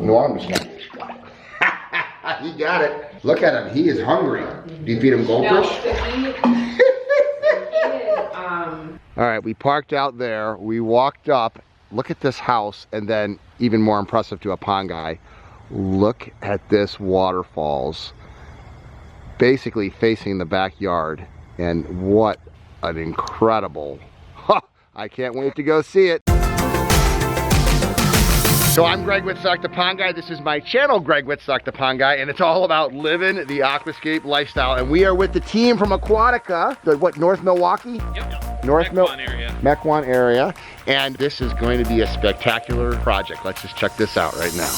No, I'm just kidding. He got it. Look at him. He is hungry. Do you feed him goldfish? All right, we parked out there. We walked up. Look at this house, and then even more impressive to a pond guy, look at this waterfalls, basically facing the backyard. And what an incredible, I can't wait to go see it. So I'm Greg Wittstock, the Pond Guy. This is my channel, Greg Wittstock, the Pond Guy, and it's all about living the aquascape lifestyle. And we are with the team from Aquatica, what, North Milwaukee? Yep. North Mequon area. Mequon area. And this is going to be a spectacular project. Let's just check this out right now.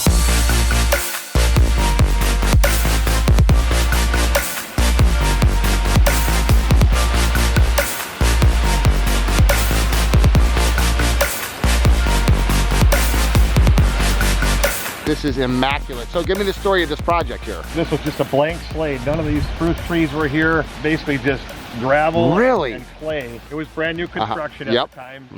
This is immaculate. So give me the story of this project here. This was just a blank slate. None of these spruce trees were here. Basically just gravel and clay. It was brand new construction at the time.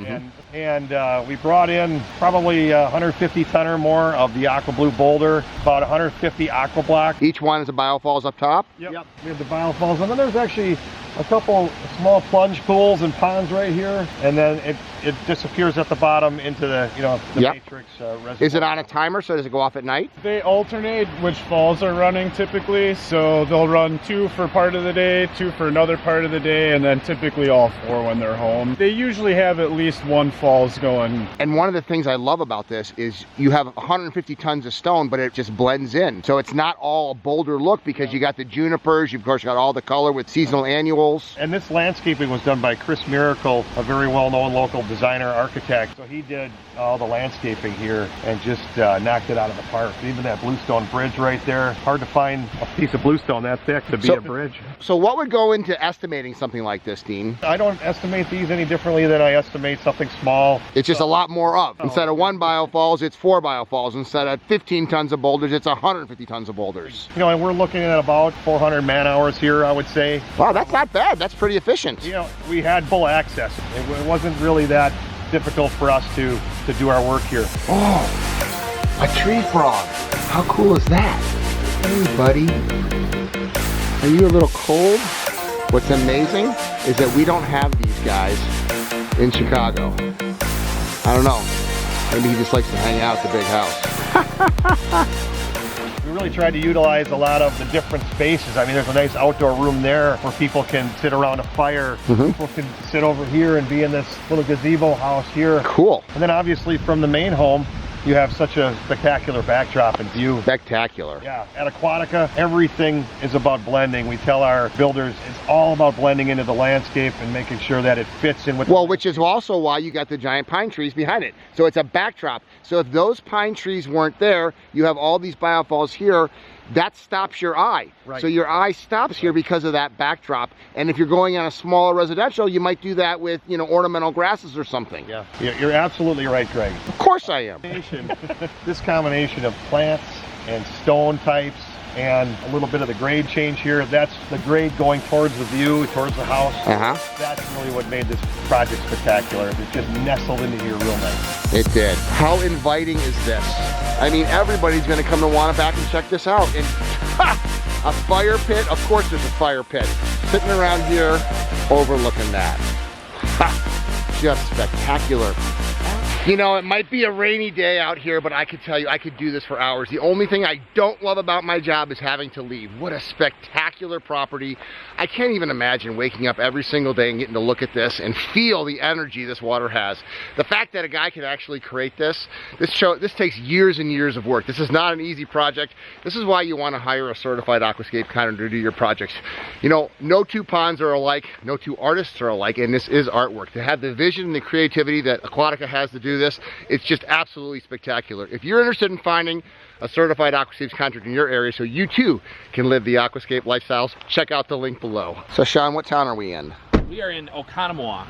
And we brought in probably 150 ton or more of the aqua blue boulder, about 150 aqua block. Each one is a biofalls up top? Yep. We have the biofalls, and then there's actually a couple small plunge pools and ponds right here, and then it disappears at the bottom into the matrix reservoir. Is it on a timer, so does it go off at night? They alternate which falls are running typically, so they'll run 2 for part of the day, 2 for another part of the day, and then typically all 4 when they're home. They usually have at least 1 falls going. And one of the things I love about this is you have 150 tons of stone, but it just blends in. So it's not all a boulder look, because you got the junipers, you've of course got all the color with seasonal annuals. And this landscaping was done by Chris Miracle, a very well-known local designer architect. So he did all the landscaping here and just knocked it out of the park. Even that bluestone bridge right there, hard to find a piece of bluestone that thick to be a bridge. So what would go into estimating something like this, Dean? I don't estimate these any differently than I estimate something small. It's just a lot more of. Instead of 1 biofalls, it's 4 biofalls. Instead of 15 tons of boulders, it's 150 tons of boulders. And we're looking at about 400 man hours here, I would say. Wow, that's not bad. That's pretty efficient. We had full access. It wasn't really that difficult for us to do our work here. Oh, a tree frog. How cool is that? Hey, buddy. Are you a little cold? What's amazing is that we don't have these guys in Chicago. I don't know. Maybe he just likes to hang out at the big house. We really tried to utilize a lot of the different spaces. I mean, there's a nice outdoor room there where people can sit around a fire. People can sit over here and be in this little gazebo house here. Cool. And then obviously from the main home, you have such a spectacular backdrop and view. Spectacular. Yeah, at Aquatica, everything is about blending. We tell our builders it's all about blending into the landscape and making sure that it fits in with which is also why you got the giant pine trees behind it. So it's a backdrop. So if those pine trees weren't there, you have all these biofalls here, that stops your eye. Right. So your eye stops here because of that backdrop. And if you're going on a smaller residential, you might do that with, ornamental grasses or something. Yeah, you're absolutely right, Greg. Of course I am. This combination of plants and stone types and a little bit of the grade change here, that's the grade going towards the view, towards the house. That's really what made this project spectacular. It just nestled into here real nice. It did. How inviting is this? I mean, everybody's going to come to Wittstock and check this out. And a fire pit, of course there's a fire pit, sitting around here overlooking that. Just spectacular. It might be a rainy day out here, but I could tell you, I could do this for hours. The only thing I don't love about my job is having to leave. What a spectacular property. I can't even imagine waking up every single day and getting to look at this and feel the energy this water has. The fact that a guy can actually create this takes years and years of work. This is not an easy project. This is why you want to hire a certified aquascape contractor to do your projects. No 2 ponds are alike, no 2 artists are alike, and this is artwork. To have the vision and the creativity that Aquatica has to do this, it's just absolutely spectacular. If you're interested in finding a certified aquascape contractor in your area so you too can live the aquascape lifestyles, check out the link below. So Sean, what town are we in? We are in Oconomowoc.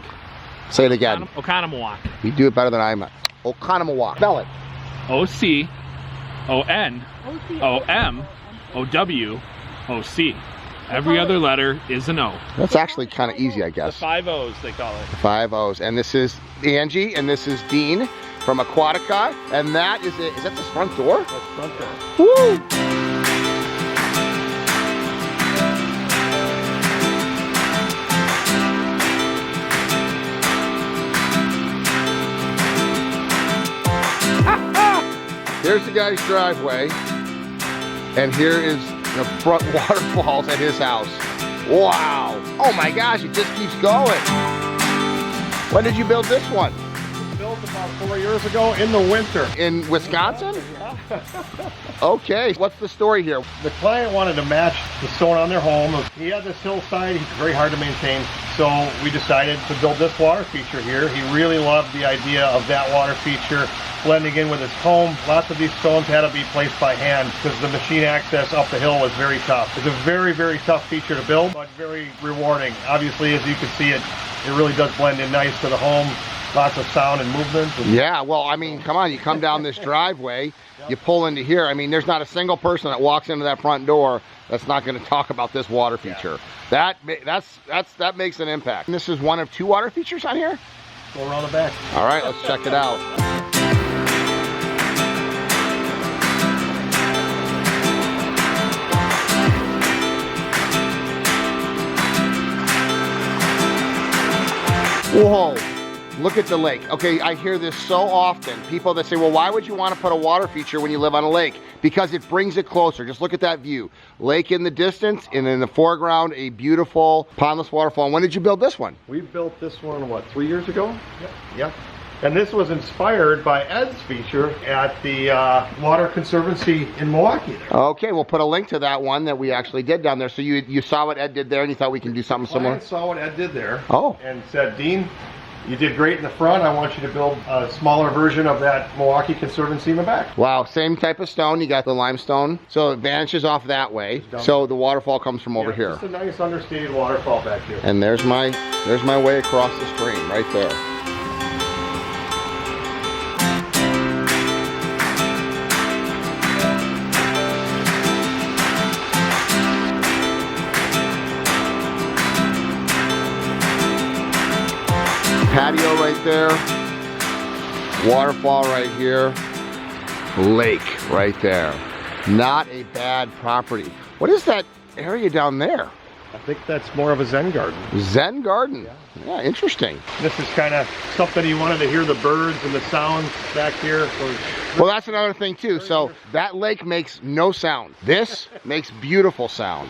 Say it again. Oconomowoc. You do it better than I am. Oconomowoc. Spell it. O-C-O-N-O-M-O-W-O-C. Every other letter is an O. That's actually kind of easy, I guess. The 5 O's, they call it. 5 O's. And this is Angie, and this is Dean from Aquatica. And that is it. Is that the front door? That's front door. Woo! Here's the guy's driveway, and here is the front waterfalls at his house. Wow! Oh my gosh, it just keeps going. When did you build this one? It was built about 4 years ago in the winter. In Wisconsin? Yeah. Okay, what's the story here? The client wanted to match the stone on their home. He had this hillside, he's very hard to maintain. So we decided to build this water feature here. He really loved the idea of that water feature blending in with his home. Lots of these stones had to be placed by hand because the machine access up the hill was very tough. It's a very, very tough feature to build, but very rewarding. Obviously, as you can see, it really does blend in nice to the home. Lots of sound and movement. Yeah, well, I mean, come on, you come down this driveway, you pull into here. I mean, there's not a single person that walks into that front door that's not going to talk about this water feature. Yeah. That makes an impact. And this is one of 2 water features on here? Go around the back. All right, let's check it out. Whoa, look at the lake. Okay, I hear this so often. People that say, well, why would you want to put a water feature when you live on a lake? Because it brings it closer. Just look at that view. Lake in the distance, and in the foreground, a beautiful pondless waterfall. And when did you build this one? We built this one, what, 3 years ago? Yep. Yep. And this was inspired by Ed's feature at the Water Conservancy in Milwaukee. Okay, we'll put a link to that one that we actually did down there. So you saw what Ed did there and you thought we can do something similar? I saw what Ed did there. Oh. And said, Dean, you did great in the front. I want you to build a smaller version of that Milwaukee Conservancy in the back. Wow, same type of stone. You got the limestone. So it vanishes off that way. So the waterfall comes from over here. Just a nice understated waterfall back here. And there's my way across the stream right there. Patio right there, waterfall right here, lake right there. Not a bad property. What is that area down there? I think that's more of a Zen garden. Zen garden. Yeah, interesting. This is kind of something you wanted to hear the birds and the sounds back here. Well, that's another thing too. So that lake makes no sound. This makes beautiful sound.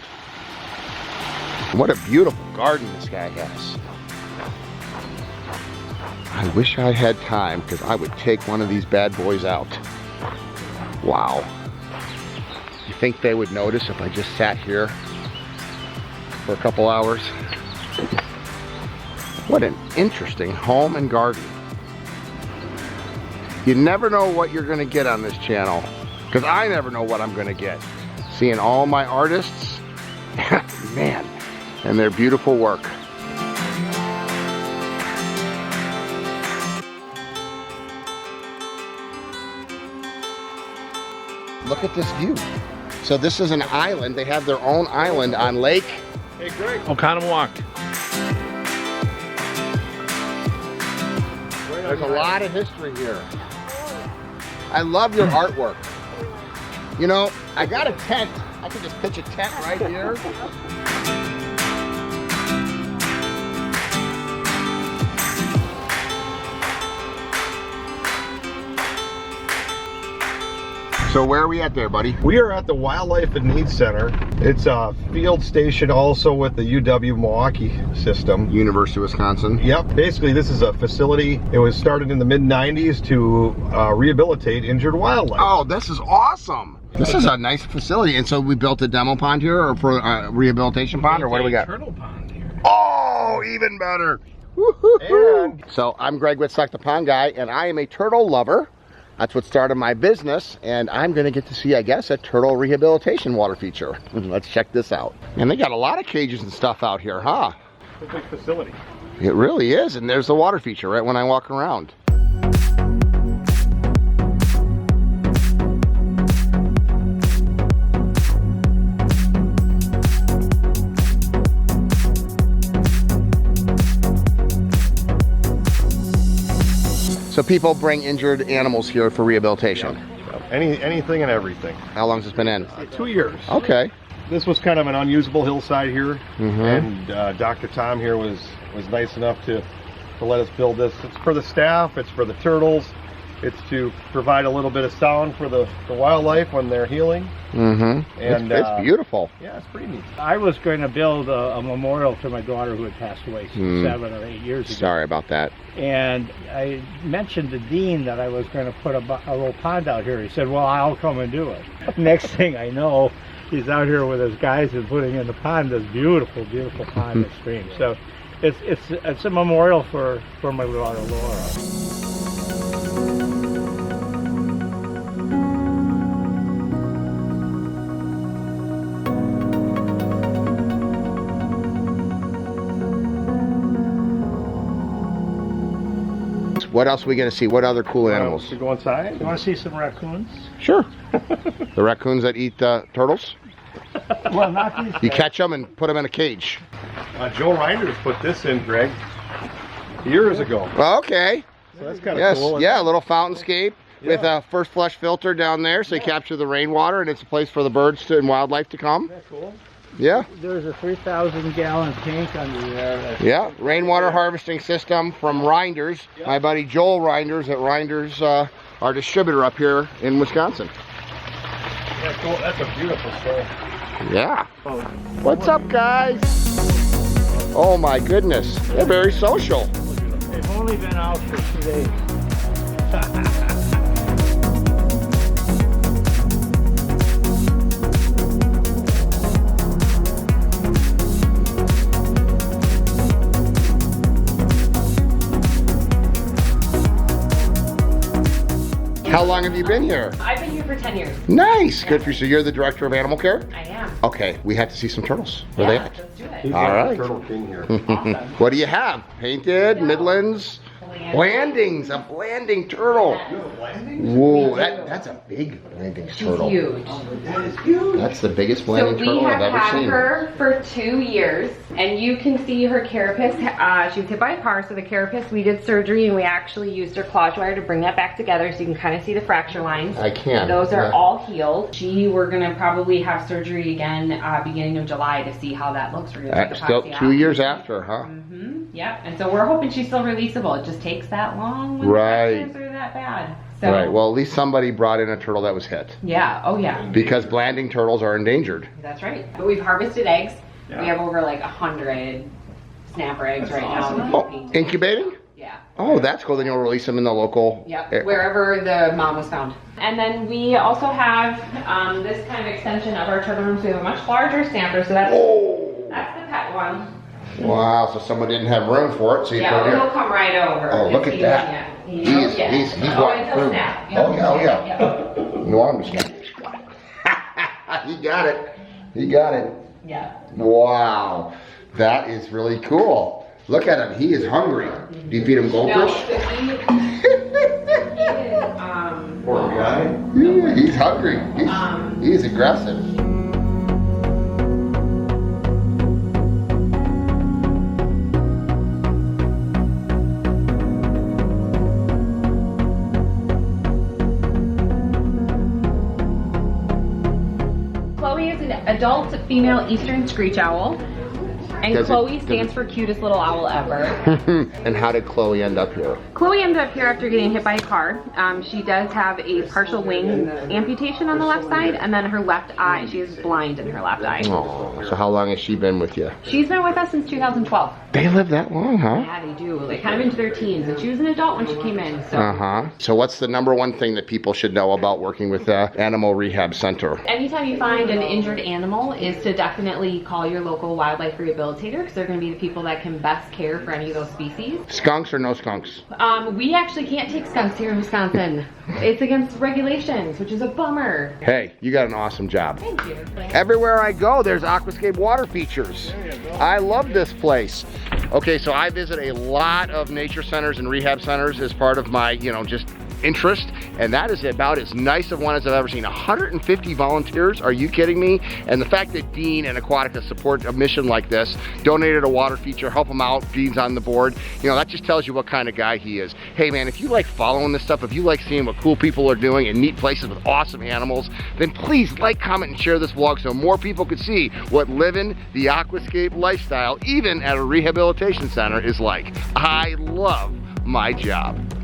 What a beautiful garden this guy has. I wish I had time because I would take one of these bad boys out. Wow. You think they would notice if I just sat here for a couple hours? What an interesting home and garden. You never know what you're going to get on this channel because I never know what I'm going to get. Seeing all my artists, man, and their beautiful work. Look at this view. So this is an island. They have their own island on Lake. Hey, Greg. Oconomowoc. There's a lot of history here. I love your artwork. You know, I got a tent. I could just pitch a tent right here. So where are we at there, buddy? We are at the Wildlife and Needs Center. It's a field station also with the UW Milwaukee system. University of Wisconsin. Yep, basically this is a facility. It was started in the mid-90s to rehabilitate injured wildlife. Oh, this is awesome. This is a nice facility. And so we built a demo pond here or for a rehabilitation pond, or what do we got? Turtle pond here. Oh, even better. And so I'm Greg Wittstock, the pond guy, and I am a turtle lover. That's what started my business, and I'm gonna get to see, I guess, a turtle rehabilitation water feature. Let's check this out. And they got a lot of cages and stuff out here, huh? it's a big facility. It really is, and there's the water feature right when I walk around. So people bring injured animals here for rehabilitation? Anything and everything. How long has this been in? 2 years. Okay. This was kind of an unusable hillside here, and Dr. Tom here was nice enough to let us build this. It's for the staff, it's for the turtles, it's to provide a little bit of sound for the wildlife when they're healing. And it's beautiful. Yeah, it's pretty neat. I was going to build a memorial to my daughter who had passed away 7 or 8 years ago. Sorry about that. And I mentioned to Dean that I was going to put a little pond out here. He said, well, I'll come and do it. Next thing I know, he's out here with his guys and putting in the pond, this beautiful, beautiful pond and stream. So it's a memorial for my daughter Laura. What else are we going to see? What other cool animals? Should we go inside? You want to see some raccoons? Sure. The raccoons that eat turtles? Well, not these You guys. catch them and put them in a cage. Joe Reinders put this in, Greg, years ago. Okay. So that's kind of Yes. cool. Yeah, a little fountainscape with a first flush filter down there, so you capture the rainwater, and it's a place for the birds and wildlife to come. That's cool. Yeah. There's a 3,000-gallon tank under there. Yeah, rainwater harvesting system from Reinders. My buddy Joel Reinders at Reinders, our distributor up here in Wisconsin. Yeah, cool. That's a beautiful story. Yeah. What's up, guys? Oh my goodness, they're very social. They've only been out for 2 days. How long have you been here? I've been here for 10 years. Nice, good for you. So you're the director of animal care? I am. Okay, we have to see some turtles. Where are they at? Let's do it. He's All like right. the Turtle King here. Awesome. What do you have? Painted, Midlands? Blandings, a blanding turtle. Whoa, that's a big blanding turtle. Huge. That's the biggest So blanding we turtle I've have ever had seen. her for 2 years, and you can see her carapace. She was hit by a car, so the carapace, we did surgery, and we actually used her claw wire to bring that back together, so you can kind of see the fracture lines. I can. Those are Yeah. all healed. We're gonna probably have surgery again beginning of July to see how that looks for you. Still 2 years after, huh? Yep. And so we're hoping she's still releasable. It just takes that long when Right. the fractures are that bad. So, Right, well at least somebody brought in a turtle that was hit. yeah. Oh yeah. Because blanding turtles are endangered. That's right. But we've harvested eggs. We have over like 100 snapper eggs right now. Oh, incubating? Yeah. Oh, that's cool. Then you'll release them in the local. Yep. Wherever the mom was found. And then we also have this kind of extension of our turtle rooms. We have a much larger snapper, so that's the pet one. Wow, so someone didn't have room for it, so you Yeah, put it he'll here. come right over. Oh, look at He's- that. Yeah. He's oh, walking and he'll through. snap. Oh, yeah. Yep. You want him to snap. He got it. He got it. Yeah. Wow, that is really cool. Look at him. He is hungry. Do you feed him No, goldfish? so he is, Poor guy. Yeah, he's hungry. He's aggressive. Chloe is an adult female eastern screech owl. And Does it- Chloe does stands it- for cutest little owl ever. And how did Chloe end up here? Chloe ended up here after getting hit by a car. She does have a partial wing amputation on the left side, and then her left eye, she is blind in her left eye. Oh, so how long has she been with you? She's been with us since 2012. They live that long, huh? Yeah, they do. Like kind of into their teens, and she was an adult when she came in. So Uh-huh. So what's the number one thing that people should know about working with the Animal Rehab Center? anytime you find an injured animal is to definitely call your local wildlife rehabilitator, because they're going to be the people that can best care for any of those species. Skunks or no skunks? We actually can't take skunks here in Wisconsin. It's against regulations, which is a bummer. Hey, you got an awesome job. Thank you. Everywhere I go, there's aquascape water features. I love this place. Okay, so I visit a lot of nature centers and rehab centers as part of my, just interest, and that is about as nice of one as I've ever seen. 150 volunteers, are you kidding me? And the fact that Dean and Aquatica support a mission like this, donated a water feature, help him out, Dean's on the board, you know, that just tells you what kind of guy he is. Hey man, if you like following this stuff, if you like seeing what cool people are doing in neat places with awesome animals, then please like, comment, and share this vlog so more people can see what living the aquascape lifestyle, even at a rehabilitation center, is like. I love my job.